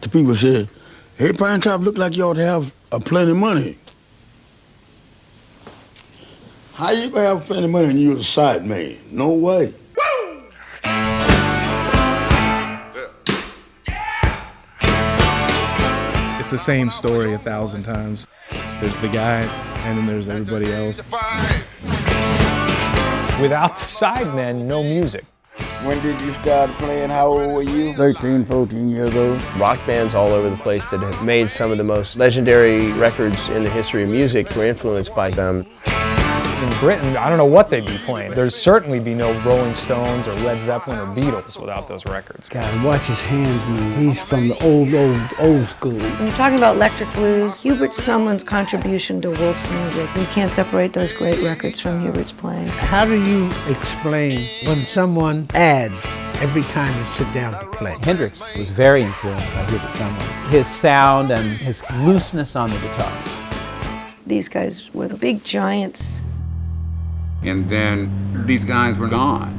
The people said, hey, Pine Top, look like you ought to have plenty of money. How you gonna have plenty of money and you're a sideman? No way. It's the same story 1,000 times. There's the guy, and then there's everybody else. Without the Sidemen, no music. When did you start playing? How old were you? 13, 14 years old. Rock bands all over the place that have made some of the most legendary records in the history of music were influenced by them. In Britain, I don't know what they'd be playing. There'd certainly be no Rolling Stones or Led Zeppelin or Beatles without those records. God, watch his hands move. He's from the old school. When you're talking about electric blues, Hubert Sumlin's contribution to Wolf's music, you can't separate those great records from Hubert's playing. How do you explain when someone adds every time you sit down to play? Hendrix was very influenced by Hubert Sumlin. His sound and his looseness on the guitar. These guys were the big giants. And then these guys were gone.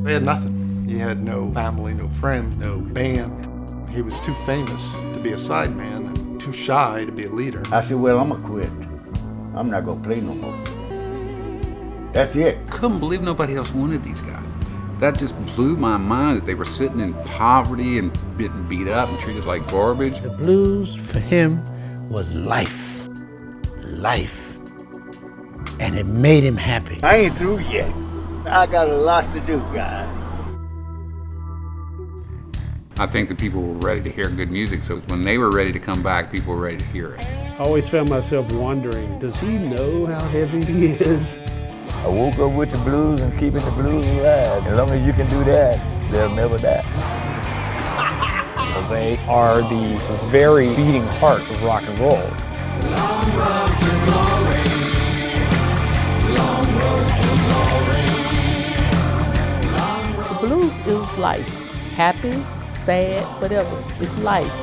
He had nothing. He had no family, no friend, no band. He was too famous to be a sideman and too shy to be a leader. I said, well, I'm gonna quit. I'm not gonna play no more. That's it. Couldn't believe nobody else wanted these guys. That just blew my mind that they were sitting in poverty and getting beat up and treated like garbage. The blues for him was life. And it made him happy. I ain't through yet. I got a lot to do, guys. I think the people were ready to hear good music, so when they were ready to come back, people were ready to hear it. I always found myself wondering, does he know how heavy he is? I woke up with the blues and keeping the blues alive. As long as you can do that, they'll never die. They are the very beating heart of rock and roll. Long road to glory. Long road to glory. The blues is life. Happy, sad, whatever. It's life.